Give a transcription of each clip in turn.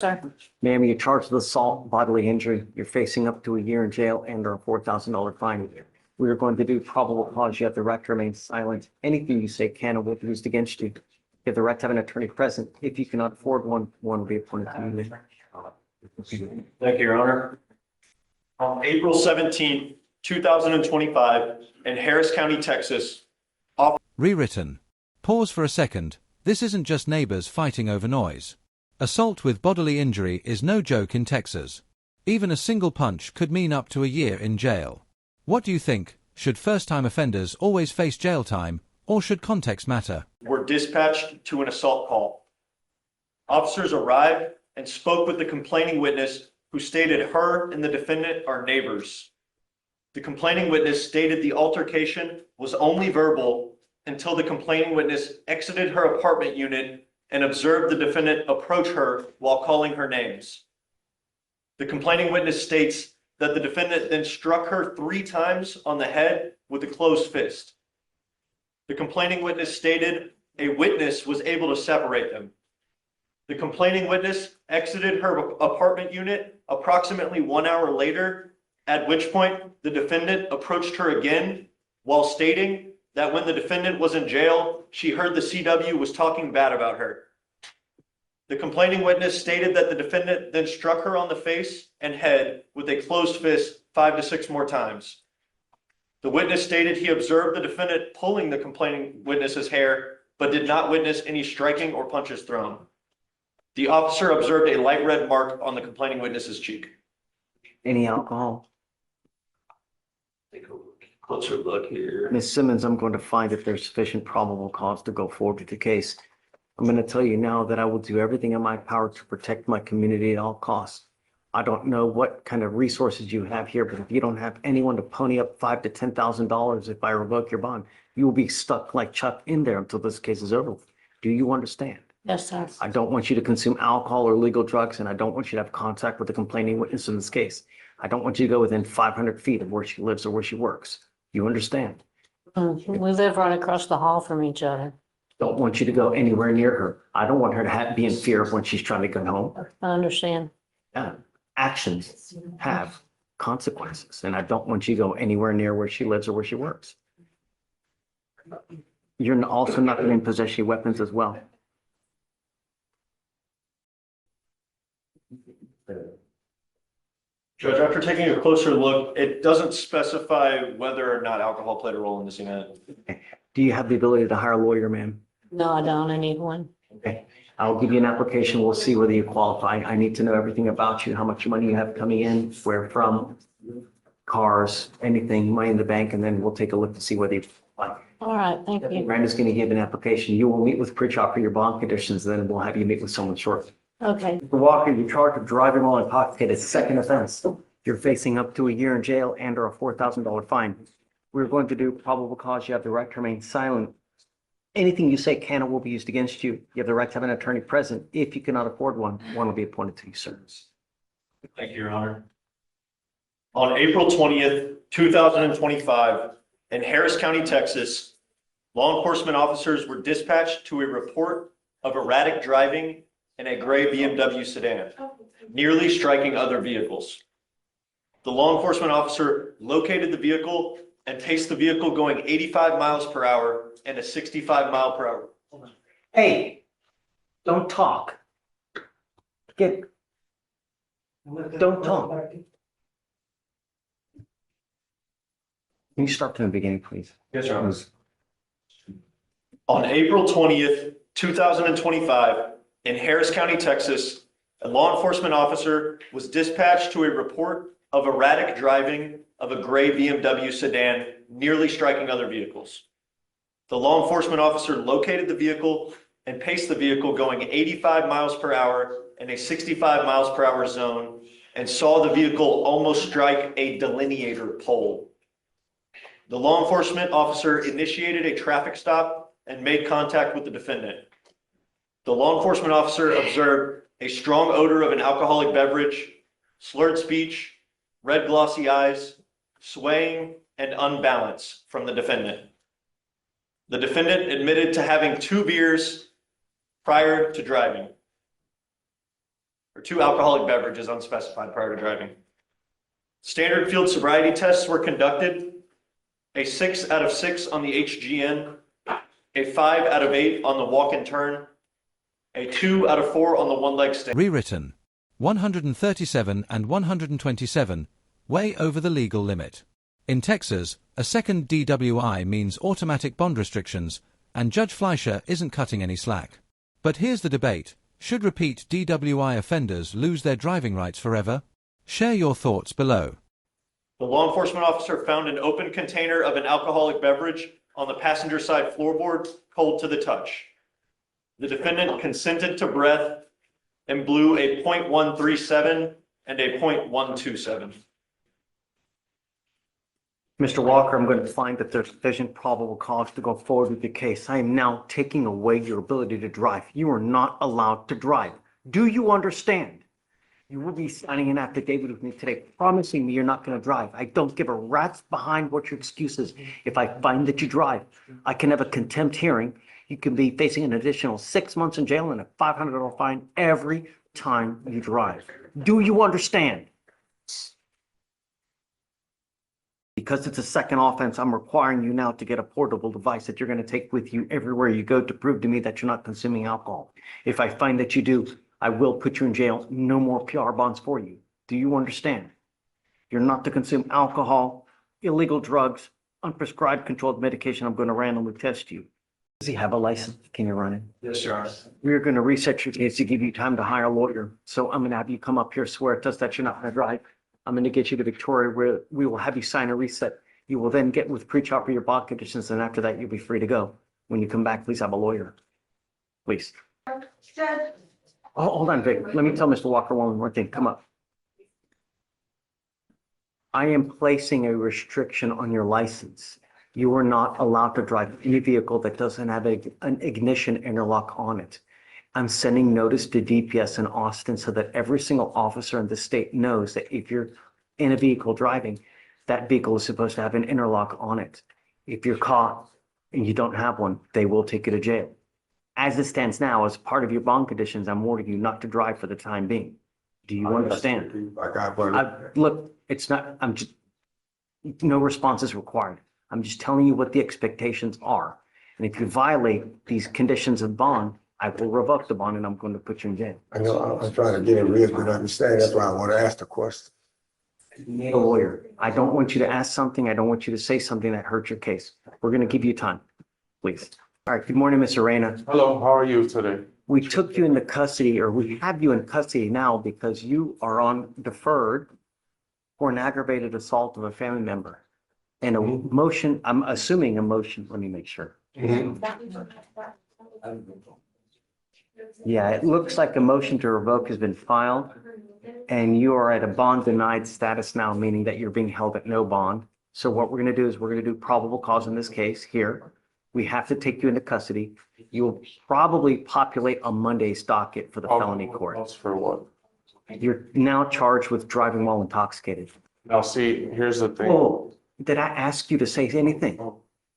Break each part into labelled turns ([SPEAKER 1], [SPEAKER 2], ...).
[SPEAKER 1] Sorry.
[SPEAKER 2] Ma'am, you're charged with assault, bodily injury. You're facing up to a year in jail and or a $4,000 fine. We are going to do probable cause. You have the right to remain silent. Anything you say can or will be used against you. You have the right to have an attorney present. If you cannot afford one, one will be appointed to you.
[SPEAKER 3] Thank you, Your Honor. On April 17th, 2025, in Harris County, Texas.
[SPEAKER 4] Rewritten. Pause for a second. This isn't just neighbors fighting over noise. Assault with bodily injury is no joke in Texas. Even a single punch could mean up to a year in jail. What do you think? Should first-time offenders always face jail time, or should context matter?
[SPEAKER 3] Were dispatched to an assault call. Officers arrived and spoke with the complaining witness, who stated her and the defendant are neighbors. The complaining witness stated the altercation was only verbal until the complaining witness exited her apartment unit and observed the defendant approach her while calling her names. The complaining witness states that the defendant then struck her 3 times on the head with a closed fist. The complaining witness stated a witness was able to separate them. The complaining witness exited her apartment unit approximately 1 hour later, at which point the defendant approached her again while stating that when the defendant was in jail, she heard the CW was talking bad about her. The complaining witness stated that the defendant then struck her on the face and head with a closed fist 5 to 6 more times. The witness stated he observed the defendant pulling the complaining witness's hair, but did not witness any striking or punches thrown. The officer observed a light red mark on the complaining witness's cheek.
[SPEAKER 2] Any alcohol?
[SPEAKER 5] Take a closer look here.
[SPEAKER 2] Ms. Simmons, I'm going to find if there's sufficient probable cause to go forward with the case. I'm going to tell you now that I will do everything in my power to protect my community at all costs. I don't know what kind of resources you have here, but if you don't have anyone to pony up $5,000 to $10,000 if I revoke your bond, you will be stuck like Chuck in there until this case is over. Do you understand?
[SPEAKER 1] Yes, sir.
[SPEAKER 2] I don't want you to consume alcohol or illegal drugs, and I don't want you to have contact with the complaining witness in this case. I don't want you to go within 500 feet of where she lives or where she works. You understand?
[SPEAKER 1] We live right across the hall from each other.
[SPEAKER 2] Don't want you to go anywhere near her. I don't want her to be in fear of when she's trying to get home.
[SPEAKER 1] I understand.
[SPEAKER 2] Actions have consequences, and I don't want you to go anywhere near where she lives or where she works. You're also not going to possess any weapons as well.
[SPEAKER 3] Judge, after taking a closer look, it doesn't specify whether or not alcohol played a role in this event.
[SPEAKER 2] Do you have the ability to hire a lawyer, ma'am?
[SPEAKER 1] No, I don't. I need one.
[SPEAKER 2] Okay, I'll give you an application. We'll see whether you qualify. I need to know everything about you, how much money you have coming in, where from, cars, anything, money in the bank, and then we'll take a look to see whether you qualify.
[SPEAKER 1] All right, thank you.
[SPEAKER 2] Miranda's going to give an application. You will meet with pre-trial for your bond conditions, then we'll have you meet with someone shortly.
[SPEAKER 1] Okay.
[SPEAKER 2] Mr. Walker, you're charged with driving while intoxicated. Second offense. You're facing up to a year in jail and or a $4,000 fine. We're going to do probable cause. You have the right to remain silent. Anything you say can or will be used against you. You have the right to have an attorney present. If you cannot afford one, one will be appointed to you, sir.
[SPEAKER 3] Thank you, Your Honor. On April 20th, 2025, in Harris County, Texas, law enforcement officers were dispatched to a report of erratic driving in a gray BMW sedan, nearly striking other vehicles. The law enforcement officer located the vehicle and paced the vehicle going 85 miles per hour and a 65 mile per hour.
[SPEAKER 2] Hey, don't talk. Don't talk. Can you start from the beginning, please?
[SPEAKER 3] Yes, Your Honor. On April 20th, 2025, in Harris County, Texas, a law enforcement officer was dispatched to a report of erratic driving of a gray BMW sedan, nearly striking other vehicles. The law enforcement officer located the vehicle and paced the vehicle going 85 miles per hour in a 65 miles per hour zone and saw the vehicle almost strike a delineator pole. The law enforcement officer initiated a traffic stop and made contact with the defendant. The law enforcement officer observed a strong odor of an alcoholic beverage, slurred speech, red glossy eyes, swaying, and unbalance from the defendant. The defendant admitted to having 2 beers prior to driving. or 2 alcoholic beverages unspecified prior to driving. Standard field sobriety tests were conducted. A 6 out of 6 on the HGN, a 5 out of 8 on the walk and turn, a 2 out of 4 on the one-leg stand.
[SPEAKER 4] Rewritten. 137 and 127, way over the legal limit. In Texas, a second DWI means automatic bond restrictions, and Judge Fleischer isn't cutting any slack. But here's the debate. Should repeat DWI offenders lose their driving rights forever? Share your thoughts below.
[SPEAKER 3] The law enforcement officer found an open container of an alcoholic beverage on the passenger side floorboard, cold to the touch. The defendant consented to breath and blew a .137 and a .127.
[SPEAKER 2] Mr. Walker, I'm going to find that there's sufficient probable cause to go forward with the case. I am now taking away your ability to drive. You are not allowed to drive. Do you understand? You will be signing an affidavit with me today, promising me you're not going to drive. I don't give a rat's behind what your excuse is. If I find that you drive, I can have a contempt hearing. You can be facing an additional 6 months in jail and a $500 fine every time you drive. Do you understand? Because it's a second offense, I'm requiring you now to get a portable device that you're going to take with you everywhere you go to prove to me that you're not consuming alcohol. If I find that you do, I will put you in jail. No more PR bonds for you. Do you understand? You're not to consume alcohol, illegal drugs, unprescribed controlled medication. I'm going to randomly test you. Does he have a license? Can you run it?
[SPEAKER 5] Yes, Your Honor.
[SPEAKER 2] We're going to reset your case to give you time to hire a lawyer. So I'm going to have you come up here, swear to us that you're not going to drive. I'm going to get you to Victoria where we will have you sign a reset. You will then get with pre-trial for your bond conditions, and after that, you'll be free to go. When you come back, please have a lawyer. Please.
[SPEAKER 6] Judge,
[SPEAKER 2] Oh, hold on, Vic. Let me tell Mr. Walker one more thing. Come up. I am placing a restriction on your license. You are not allowed to drive any vehicle that doesn't have an ignition interlock on it. I'm sending notice to DPS in Austin so that every single officer in the state knows that if you're in a vehicle driving, that vehicle is supposed to have an interlock on it. If you're caught and you don't have one, they will take you to jail. As it stands now, as part of your bond conditions, I'm warning you not to drive for the time being. Do you understand? Look, it's not, I'm just, no response is required. I'm just telling you what the expectations are. And if you violate these conditions of bond, I will revoke the bond and I'm going to put you in jail.
[SPEAKER 7] I know, I'm trying to get a real good understanding. That's why I want to ask the question.
[SPEAKER 2] You need a lawyer. I don't want you to ask something. I don't want you to say something that hurts your case. We're going to give you time, please. All right. Good morning, Ms. Arena.
[SPEAKER 8] Hello, how are you today?
[SPEAKER 2] We took you into custody, or we have you in custody now because you are on deferred for an aggravated assault of a family member. And a motion, I'm assuming a motion, let me make sure. Yeah, it looks like a motion to revoke has been filed and you are at a bond denied status now, meaning that you're being held at no bond. So what we're going to do is we're going to do probable cause in this case here. We have to take you into custody. You will probably populate on Monday's docket for the felony court.
[SPEAKER 8] That's for what?
[SPEAKER 2] You're now charged with driving while intoxicated.
[SPEAKER 8] Now, see, here's the thing.
[SPEAKER 2] Oh, did I ask you to say anything?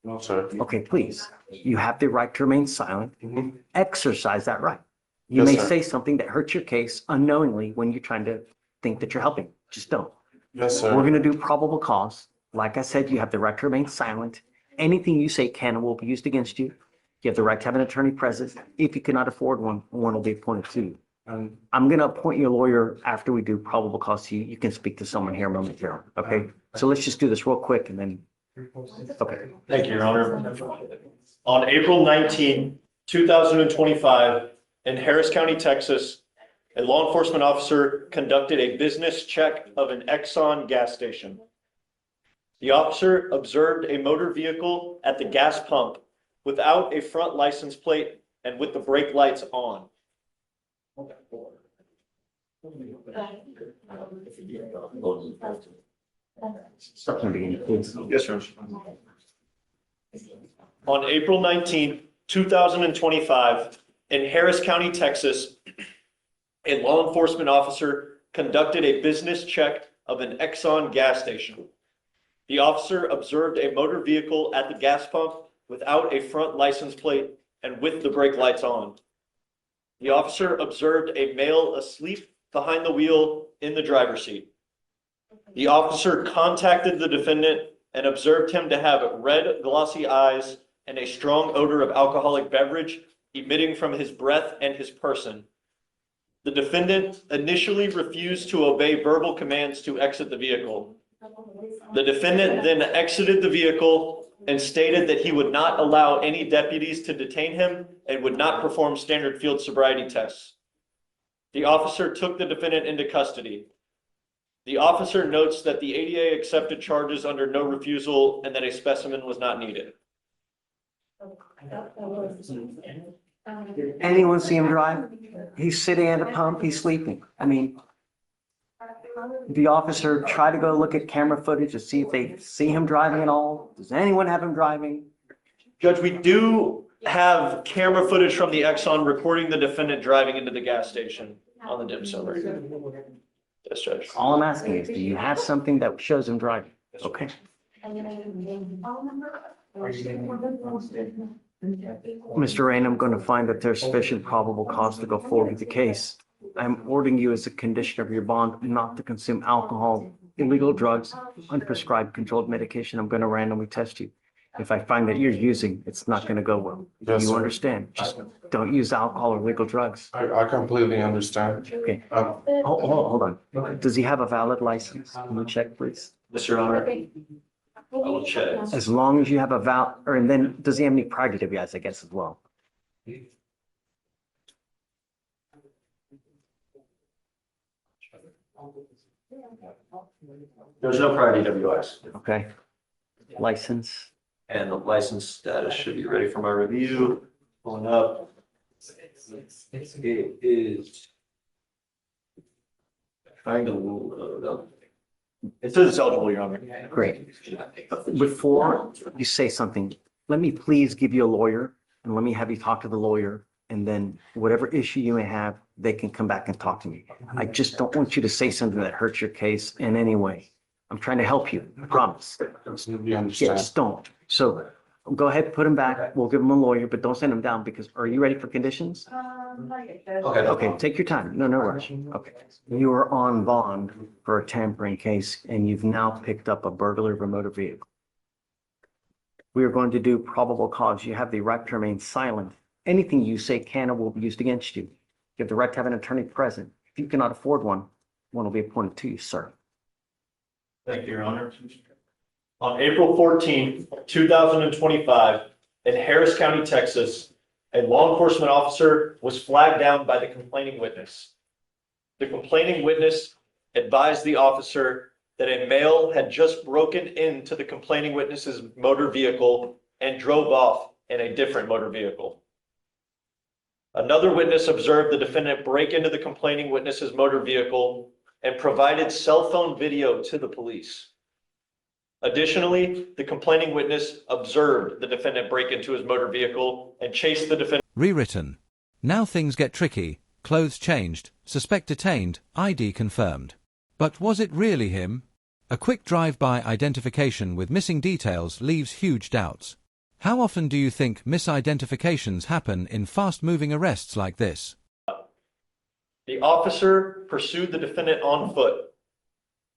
[SPEAKER 8] No, sir.
[SPEAKER 2] Okay, please. You have the right to remain silent.
[SPEAKER 8] Mhm.
[SPEAKER 2] Exercise that right. You
[SPEAKER 8] Yes,
[SPEAKER 2] may
[SPEAKER 8] sir.
[SPEAKER 2] say something that hurts your case unknowingly when you're trying to think that you're helping. Just don't.
[SPEAKER 8] Yes,
[SPEAKER 2] We're
[SPEAKER 8] sir.
[SPEAKER 2] going to do probable cause. Like I said, you have the right to remain silent. Anything you say can and will be used against you. You have the right to have an attorney present. If you cannot afford one, one will be appointed to you. I'm going to appoint you a lawyer after we do probable cause to you. You can speak to someone here momentarily. Okay? So let's just do this real quick and then, okay.
[SPEAKER 3] Thank you, Your Honor. On April 19, 2025, in Harris County, Texas, a law enforcement officer conducted a business check of an Exxon gas station. The officer observed a motor vehicle at the gas pump without a front license plate and with the brake lights on.
[SPEAKER 2] Start from the beginning, please.
[SPEAKER 3] Yes, sir. On April 19, 2025, in Harris County, Texas, a law enforcement officer conducted a business check of an Exxon gas station. The officer observed a motor vehicle at the gas pump without a front license plate and with the brake lights on. The officer observed a male asleep behind the wheel in the driver's seat. The officer contacted the defendant and observed him to have red, glossy eyes and a strong odor of alcoholic beverage emitting from his breath and his person. The defendant initially refused to obey verbal commands to exit the vehicle. The defendant then exited the vehicle and stated that he would not allow any deputies to detain him and would not perform standard field sobriety tests. The officer took the defendant into custody. The officer notes that the ADA accepted charges under no refusal and that a specimen was not needed.
[SPEAKER 2] Did anyone see him drive? He's sitting at a pump, he's sleeping. I mean, the officer tried to go look at camera footage to see if they see him driving at all. Does anyone have him driving?
[SPEAKER 3] Judge, we do have camera footage from the Exxon recording the defendant driving into the gas station on the dim sum rig. Yes, Judge.
[SPEAKER 2] All I'm asking is, do you have something that shows him driving? Okay. Mr. Rain, I'm going to find that there's sufficient probable cause to go forward with the case. I'm ordering you as a condition of your bond not to consume alcohol, illegal drugs, unprescribed controlled medication. I'm going to randomly test you. If I find that you're using, it's not going to go well.
[SPEAKER 8] Yes,
[SPEAKER 2] You
[SPEAKER 8] sir.
[SPEAKER 2] understand? Just don't use alcohol or illegal drugs.
[SPEAKER 8] I completely understand.
[SPEAKER 2] Okay.
[SPEAKER 8] Um,
[SPEAKER 2] Hold on. Does he have a valid license? Can you check, please?
[SPEAKER 3] Yes, Your Honor. I will check.
[SPEAKER 2] As long as you have a and then does he have any prior DWIs, I guess, as well?
[SPEAKER 3] There's no prior DWIs.
[SPEAKER 2] Okay. License.
[SPEAKER 3] And the license status should be ready for my review. Pulling up. It is. Trying to load up. It says it's eligible, Your Honor.
[SPEAKER 2] Great. Before you say something, let me please give you a lawyer and let me have you talk to the lawyer. And then whatever issue you may have, they can come back and talk to me. I just don't want you to say something that hurts your case in any way. I'm trying to help you, I promise.
[SPEAKER 8] completely
[SPEAKER 2] Yeah,
[SPEAKER 8] understand.
[SPEAKER 2] just don't. So go ahead, put him back. We'll give him a lawyer, but don't send him down because are you ready for conditions? Okay, take your time. No rush. Okay. You are on bond for a tampering case and you've now picked up a burglary of a motor vehicle. We are going to do probable cause. You have the right to remain silent. Anything you say can or will be used against you. You have the right to have an attorney present. If you cannot afford one, one will be appointed to you, sir.
[SPEAKER 3] Thank you, Your Honor. On April 14th, 2025, in Harris County, Texas, a law enforcement officer was flagged down by the complaining witness. The complaining witness advised the officer that a male had just broken into the complaining witness's motor vehicle and drove off in a different motor vehicle. Another witness observed the defendant break into the complaining witness's motor vehicle and provided cell phone video to the police. Additionally, the complaining witness observed the defendant break into his motor vehicle and chased the defendant.
[SPEAKER 4] Rewritten. Now things get tricky. Clothes changed, suspect detained, ID confirmed. But was it really him? A quick drive-by identification with missing details leaves huge doubts. How often do you think misidentifications happen in fast-moving arrests like this?
[SPEAKER 3] The officer pursued the defendant on foot.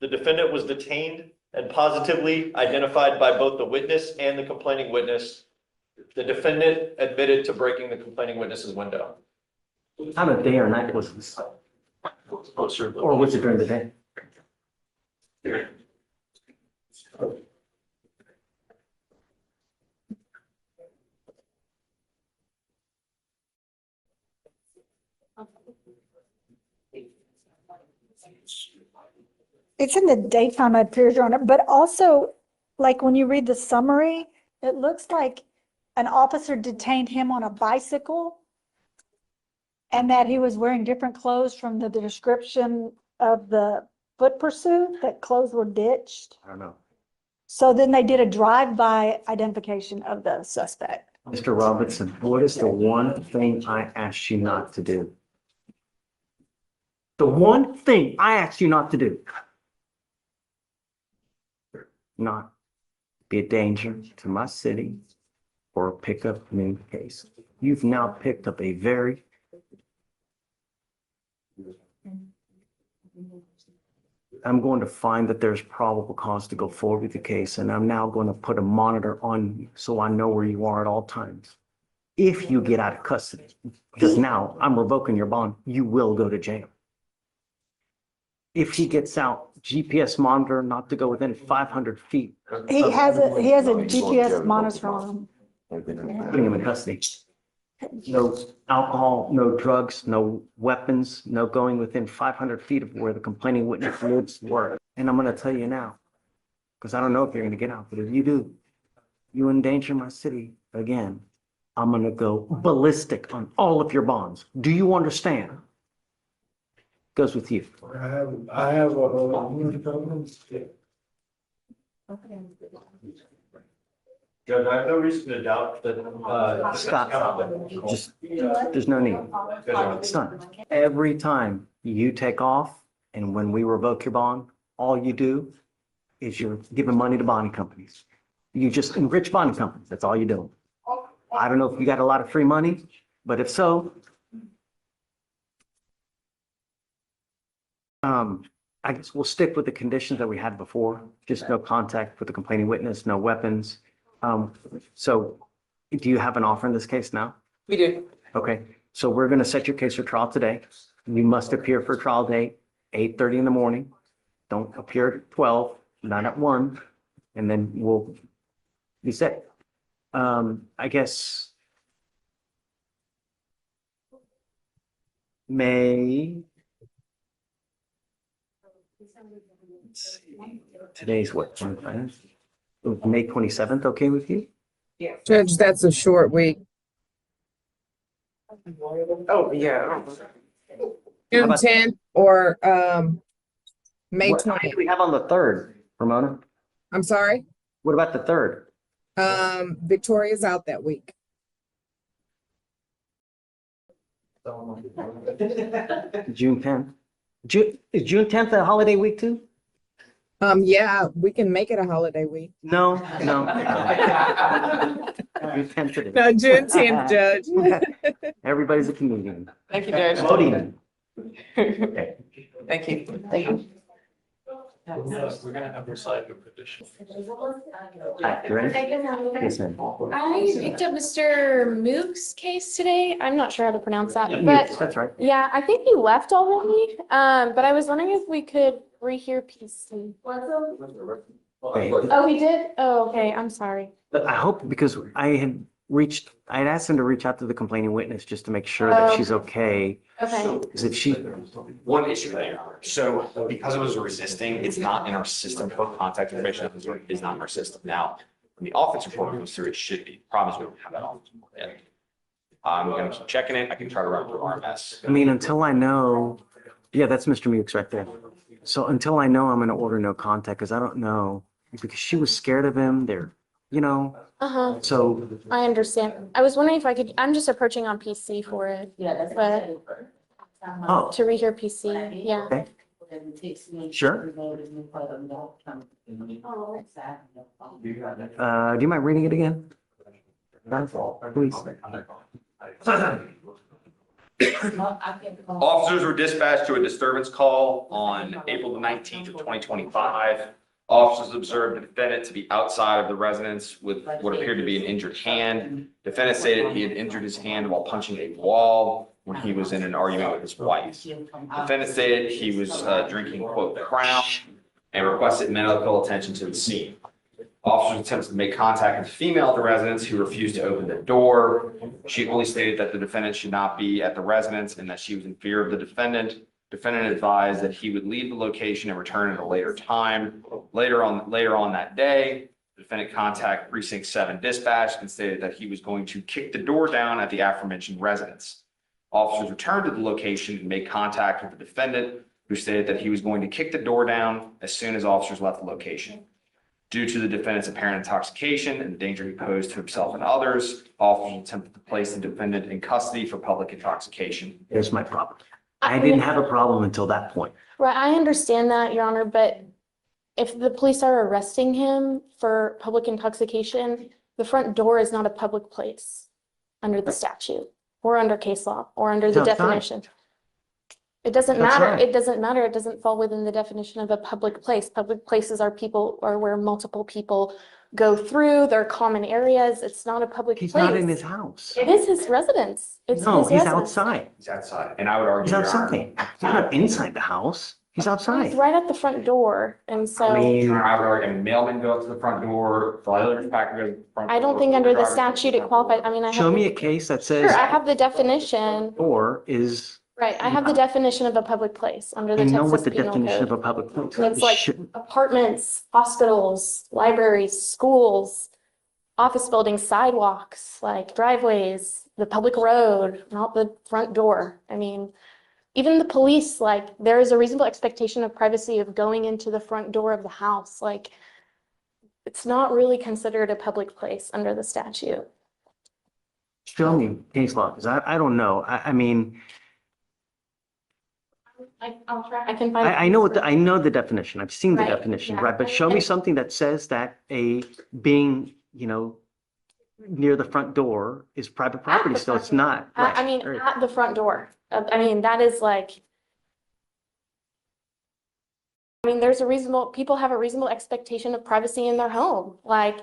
[SPEAKER 3] The defendant was detained and positively identified by both the witness and the complaining witness. The defendant admitted to breaking the complaining witness's window.
[SPEAKER 2] What time of day or night was this? Or was it during the day?
[SPEAKER 6] It's in the daytime, it appears, Your Honor, but also, like, when you read the summary, it looks like an officer detained him on a bicycle and that he was wearing different clothes from the description of the foot pursuit, that clothes were ditched.
[SPEAKER 2] I don't know.
[SPEAKER 6] So then they did a drive-by identification of the suspect.
[SPEAKER 2] Mr. Robinson, what is the one thing I asked you not to do? The one thing I asked you not to do. Not be a danger to my city or pick up new case. You've now picked up a very I'm going to find that there's probable cause to go forward with the case, and I'm now going to put a monitor on you so I know where you are at all times. If you get out of custody, because now I'm revoking your bond, you will go to jail. If he gets out, GPS monitor not to go within 500 feet,
[SPEAKER 6] He has a GPS monitor on him.
[SPEAKER 2] putting him in custody. No alcohol, no drugs, no weapons, no going within 500 feet of where the complaining witness lives, work. And I'm going to tell you now, because I don't know if you're going to get out, but if you do, you endanger my city again, I'm going to go ballistic on all of your bonds. Do you understand? Goes with you.
[SPEAKER 7] I have a,
[SPEAKER 3] Judge, I have no reason to doubt that,
[SPEAKER 2] Scott, just, there's no need. It's done. Every time you take off and when we revoke your bond, all you do is you're giving money to bonding companies. You just enrich bonding companies. That's all you do. I don't know if you got a lot of free money, but if so, I guess we'll stick with the conditions that we had before. Just no contact with the complaining witness, no weapons. So do you have an offer in this case now?
[SPEAKER 9] We do.
[SPEAKER 2] Okay, so we're going to set your case for trial today. You must appear for trial date, 8:30 in the morning. Don't appear at 12, not at 1, and then we'll be set. I guess May. Let's see, today's what, 25? May 27th, okay with you?
[SPEAKER 9] Judge, that's a short week. Oh, yeah. June
[SPEAKER 2] about-
[SPEAKER 9] 10th or May
[SPEAKER 2] What time do
[SPEAKER 9] 20th.
[SPEAKER 2] we have on the 3rd, Ramona?
[SPEAKER 9] I'm sorry.
[SPEAKER 2] What about the 3rd?
[SPEAKER 9] Victoria's out that week.
[SPEAKER 2] June 10th? Is June 10th a holiday week too?
[SPEAKER 9] Yeah, we can make it a holiday week.
[SPEAKER 2] No. June 10th it is.
[SPEAKER 9] No, June 10th, Judge.
[SPEAKER 2] Everybody's a comedian.
[SPEAKER 9] Thank you, Judge.
[SPEAKER 2] Comedian.
[SPEAKER 9] Thank you.
[SPEAKER 5] We're gonna have a side of petition.
[SPEAKER 2] Hi, you ready? Yes, ma'am.
[SPEAKER 10] I picked up Mr. Mook's case today. I'm not sure how to pronounce that,
[SPEAKER 2] Yes,
[SPEAKER 10] but
[SPEAKER 2] that's right.
[SPEAKER 10] yeah, I think he left already. But I was wondering if we could rehear PC.
[SPEAKER 2] Okay.
[SPEAKER 10] Oh, he did? Oh, okay. I'm sorry.
[SPEAKER 2] But I hope, because I had asked him to reach out to the complaining witness just to make sure that
[SPEAKER 10] Oh.
[SPEAKER 2] she's okay.
[SPEAKER 10] Okay.
[SPEAKER 2] Because if she,
[SPEAKER 11] One issue there. So because it was resisting, it's not in our system. Both contact information is not in our system. Now, when the offense report comes through, it should be. Problem is we don't have that offense report yet. I'm gonna keep checking it. I can try to run through RMS.
[SPEAKER 2] I mean, until I know, yeah, that's Mr. Mukes right there. So until I know, I'm going to order no contact because I don't know, because she was scared of him there,
[SPEAKER 10] Uh-huh.
[SPEAKER 2] so.
[SPEAKER 10] I understand. I was wondering if I could, I'm just approaching on PC for it. But
[SPEAKER 2] Oh,
[SPEAKER 10] to rehear PC, yeah.
[SPEAKER 2] okay, sure. Do you mind reading it again? Please.
[SPEAKER 11] Officers were dispatched to a disturbance call on April the 19th of 2025. Officers observed the defendant to be outside of the residence with what appeared to be an injured hand. Defendant stated he had injured his hand while punching a wall when he was in an argument with his wife. Defendant stated he was drinking, quote, Crown, and requested medical attention to the scene. Officers attempted to make contact with a female at the residence who refused to open the door. She only stated that the defendant should not be at the residence and that she was in fear of the defendant. Defendant advised that he would leave the location and return at a later time. Later on that day, the defendant contacted Precinct 7 dispatch and stated that he was going to kick the door down at the aforementioned residence. Officers returned to the location and made contact with the defendant, who stated that he was going to kick the door down as soon as officers left the location. Due to the defendant's apparent intoxication and the danger he posed to himself and others, officers attempted to place the defendant in custody for public intoxication.
[SPEAKER 2] Here's my problem. I didn't have a problem until that point.
[SPEAKER 10] Right, I understand that, Your Honor, but if the police are arresting him for public intoxication, the front door is not a public place under the statute or under case law or under the
[SPEAKER 2] No, it's not.
[SPEAKER 10] definition. It doesn't
[SPEAKER 2] That's
[SPEAKER 10] matter.
[SPEAKER 2] right.
[SPEAKER 10] It doesn't matter. It doesn't fall within the definition of a public place. Public places are where multiple people go through. They're common areas. It's not a public
[SPEAKER 2] He's
[SPEAKER 10] place.
[SPEAKER 2] not in his house.
[SPEAKER 10] It is his residence. It's
[SPEAKER 2] No,
[SPEAKER 10] his
[SPEAKER 2] he's
[SPEAKER 10] residence.
[SPEAKER 2] outside.
[SPEAKER 11] He's outside, and I would argue,
[SPEAKER 2] He's
[SPEAKER 11] Your Honor,
[SPEAKER 2] outside. He's not inside the house. He's
[SPEAKER 10] He's
[SPEAKER 2] outside.
[SPEAKER 10] right at the front door, and so
[SPEAKER 2] I mean,
[SPEAKER 11] Your Honor, I would argue, a mailman goes to the front door, the delivery packer goes to the front door.
[SPEAKER 10] I don't think under the
[SPEAKER 11] driver goes to
[SPEAKER 10] statute it
[SPEAKER 11] front
[SPEAKER 10] qualifies.
[SPEAKER 11] door.
[SPEAKER 10] I mean, I
[SPEAKER 2] show
[SPEAKER 10] have,
[SPEAKER 2] me a case that
[SPEAKER 10] sure,
[SPEAKER 2] says
[SPEAKER 10] I have the definition,
[SPEAKER 2] or is,
[SPEAKER 10] right? I have the definition of a public place under the
[SPEAKER 2] I know
[SPEAKER 10] Texas
[SPEAKER 2] what the
[SPEAKER 10] Penal
[SPEAKER 2] definition of
[SPEAKER 10] Code.
[SPEAKER 2] a public place
[SPEAKER 10] It's
[SPEAKER 2] is.
[SPEAKER 10] like apartments, hospitals, libraries, schools, office buildings, sidewalks, like driveways, the public road, not the front door. I mean, even the police, like, there is a reasonable expectation of privacy of going into the front door of the house. Like, it's not really considered a public place under the statute.
[SPEAKER 2] Show me case law, because I don't know. I mean,
[SPEAKER 10] I'll try, I can find.
[SPEAKER 2] I know I know the definition. I've seen the
[SPEAKER 10] Right,
[SPEAKER 2] definition,
[SPEAKER 10] yeah.
[SPEAKER 2] right? But show me something that says that being, near the front door is private property,
[SPEAKER 10] the
[SPEAKER 2] so
[SPEAKER 10] front
[SPEAKER 2] it's
[SPEAKER 10] door.
[SPEAKER 2] not.
[SPEAKER 10] I mean,
[SPEAKER 2] Right.
[SPEAKER 10] at the front door. I mean, that is like, I mean, people have a reasonable expectation of privacy in their home, like.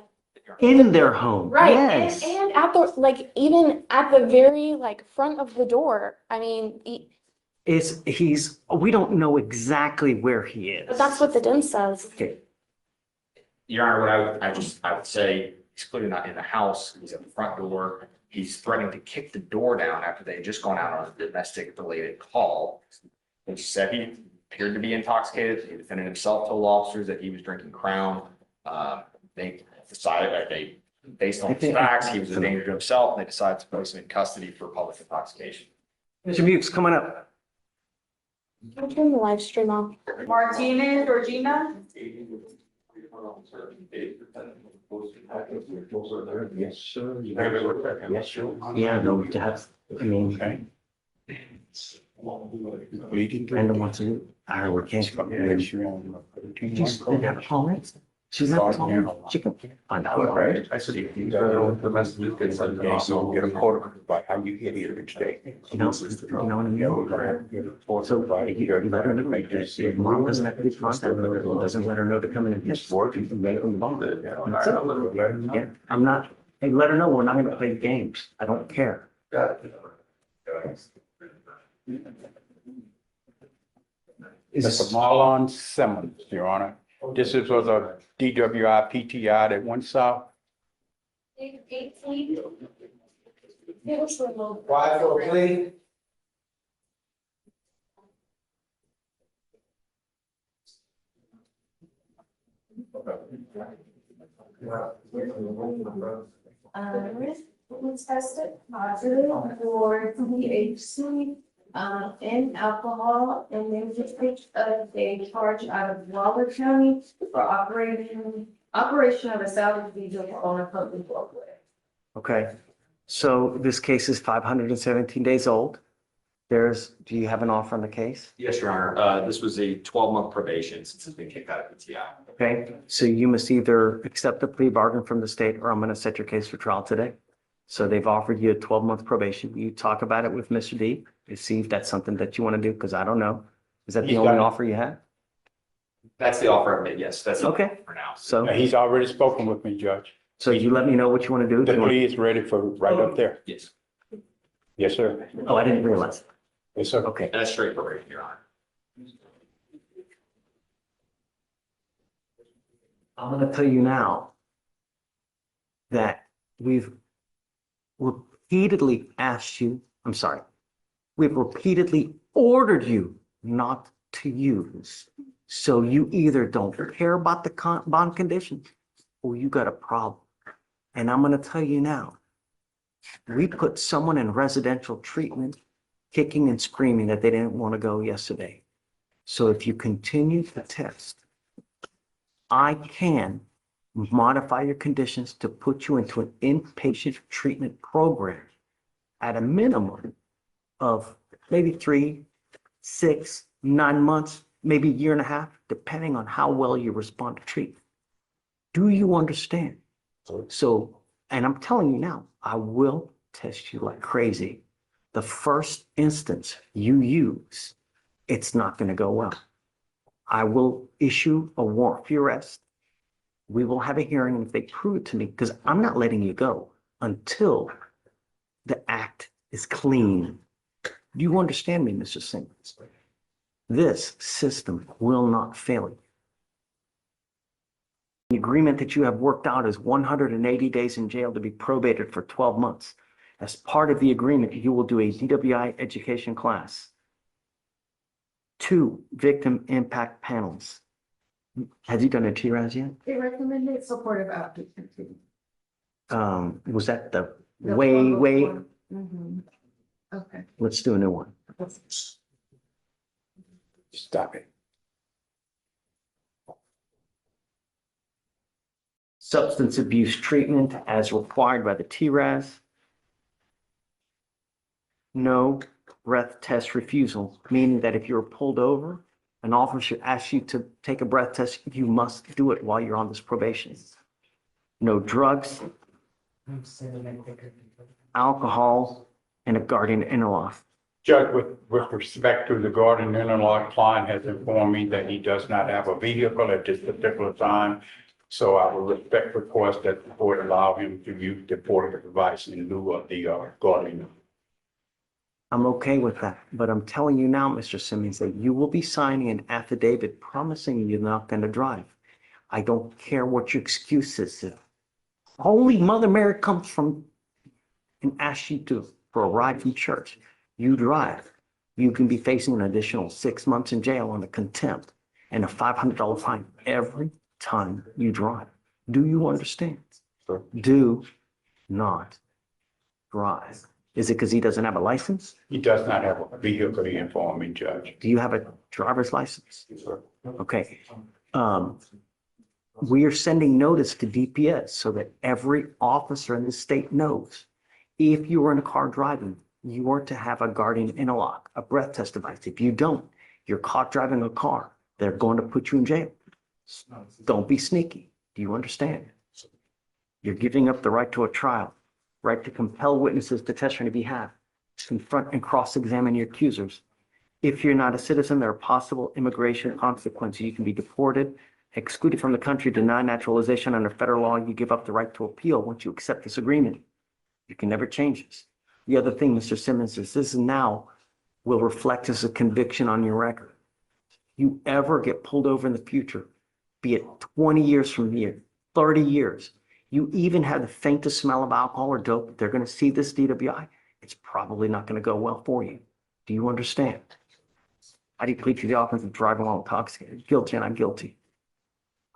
[SPEAKER 2] In their home,
[SPEAKER 10] Right,
[SPEAKER 2] yes.
[SPEAKER 10] and at the, like, even at the very, like, front of the door, I mean,
[SPEAKER 2] We don't know exactly where he is.
[SPEAKER 10] but that's what the DIM says.
[SPEAKER 2] Okay,
[SPEAKER 11] Your Honor, I would say he's clearly not in the house. He's at the front door. He's threatening to kick the door down after they had just gone out on a domestic related call. Which said he appeared to be intoxicated. He defended himself, told officers that he was drinking Crown. They decided that based on the facts, he was a danger to himself, and they decided to place him in custody for public intoxication.
[SPEAKER 2] Mr. Bukes, coming up.
[SPEAKER 10] I'll turn the live stream off.
[SPEAKER 12] Martinez, Georgina?
[SPEAKER 7] Yes, sir.
[SPEAKER 2] Yes, sure. Yeah, no, to have, I mean, Brenda wants to, we can't. She's gonna have a call, right? She's not a call. She can find out.
[SPEAKER 7] I said, if you don't, the message gets sent to us, so get a quote about how you get here each day.
[SPEAKER 2] You know what I mean? So you let her know, if mom doesn't have to be contacted, or doesn't let her know to come in and piss. You can make them bond. That's it. Yeah, I'm not, hey, let her know we're not gonna play games. I don't care.
[SPEAKER 13] Mr. Marlon Simmons, Your Honor. This was a DWI PTI that went south.
[SPEAKER 12] Why for a plea?
[SPEAKER 14] Was tested positive for THC and alcohol, and they just picked a charge out of Waller County for operation of a salvage vehicle on a public roadway.
[SPEAKER 2] Okay, so this case is 517 days old. Do you have an offer on the case?
[SPEAKER 11] Yes, Your Honor. This was a 12-month probation since it's been kicked out of PTI.
[SPEAKER 2] Okay, so you must either accept a plea bargain from the state or I'm going to set your case for trial today. So they've offered you a 12-month probation. You talk about it with Mr. D and see if that's something that you want to do, because I don't know. Is that the
[SPEAKER 13] He's
[SPEAKER 2] only
[SPEAKER 13] got it.
[SPEAKER 2] offer you have?
[SPEAKER 11] That's the offer I've made, yes. That's the
[SPEAKER 2] Okay.
[SPEAKER 11] offer for now.
[SPEAKER 2] So,
[SPEAKER 13] He's already spoken with me, Judge.
[SPEAKER 2] so you let me know what you want to do. Do
[SPEAKER 13] The
[SPEAKER 2] you want-
[SPEAKER 13] plea is ready for right up there.
[SPEAKER 11] Yes,
[SPEAKER 13] Yes, sir.
[SPEAKER 2] Oh, I didn't realize.
[SPEAKER 13] Yes, sir.
[SPEAKER 2] Okay,
[SPEAKER 11] and that's straight probation, Your Honor.
[SPEAKER 2] I'm going to tell you now that we've repeatedly we've repeatedly ordered you not to use. So you either don't care about the bond conditions or you got a problem. And I'm going to tell you now, we put someone in residential treatment, kicking and screaming that they didn't want to go yesterday. So if you continue to test, I can modify your conditions to put you into an inpatient treatment program at a minimum of maybe 3, 6, 9 months, maybe a year and a half, depending on how well you respond to treatment. Do you understand? So, and I'm telling you now, I will test you like crazy. The first instance you use it's not going to go well. I will issue a warrant for your arrest. We will have a hearing, and if they prove it to me, because I'm not letting you go until the act is clean. Do you understand me, Mr. Simmons? This system will not fail you. The agreement that you have worked out is 180 days in jail to be probated for 12 months. As part of the agreement, you will do a DWI education class, 2 victim impact panels. Has he done a TRAS yet?
[SPEAKER 14] They recommended supportive applicant.
[SPEAKER 2] Was that the
[SPEAKER 14] The
[SPEAKER 2] way?
[SPEAKER 14] 404. Mhm. Okay.
[SPEAKER 2] Let's do a new one.
[SPEAKER 13] Stop it.
[SPEAKER 2] Substance abuse treatment as required by the TRAS. No breath test refusal, meaning that if you're pulled over, an officer asks you to take a breath test, you must do it while you're on this probation. No drugs, alcohol, and a guardian interlock.
[SPEAKER 13] Judge, with respect to the guardian interlock, client has informed me that he does not have a vehicle at this particular time. So I will respect request that the board allow him to use the portable device in lieu of the guardian.
[SPEAKER 2] I'm okay with that, but I'm telling you now, Mr. Simmons, that you will be signing an affidavit promising you're not going to drive. I don't care what your excuse is. If Holy Mother Mary comes from and asks you for a ride from church, you drive. You can be facing an additional 6 months in jail on a contempt and a $500 fine every time you drive. Do you understand?
[SPEAKER 13] Sure.
[SPEAKER 2] Do not drive. Is it because he doesn't have a license?
[SPEAKER 13] He does not have a vehicle, he informed me, Judge.
[SPEAKER 2] Do you have a driver's license?
[SPEAKER 13] Sir.
[SPEAKER 2] Okay. We are sending notice to DPS so that every officer in the state knows if you are in a car driving, you are to have a guardian interlock, a breath test device. If you don't, you're caught driving a car. They're going to put you in jail. Don't be sneaky. Do you understand? You're giving up the right to a trial, right to compel witnesses to testify on your behalf, to confront and cross-examine your accusers. If you're not a citizen, there are possible immigration consequences. You can be deported, excluded from the country, denied naturalization under federal law. You give up the right to appeal once you accept this agreement. You can never change this. The other thing, Mr. Simmons, is this now will reflect as a conviction on your record. You ever get pulled over in the future, be it 20 years from here, 30 years, you even have the faintest smell of alcohol or dope, they're going to see this DWI. It's probably not going to go well for you. Do you understand? How do you plead to the offense of driving while intoxicated? Guilty, and I'm guilty.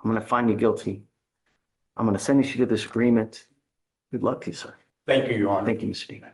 [SPEAKER 2] I'm going to find you guilty. I'm going to send you to this agreement. Good luck to you, sir.
[SPEAKER 13] Thank you, Your Honor.
[SPEAKER 2] Thank you, Mr. Dean.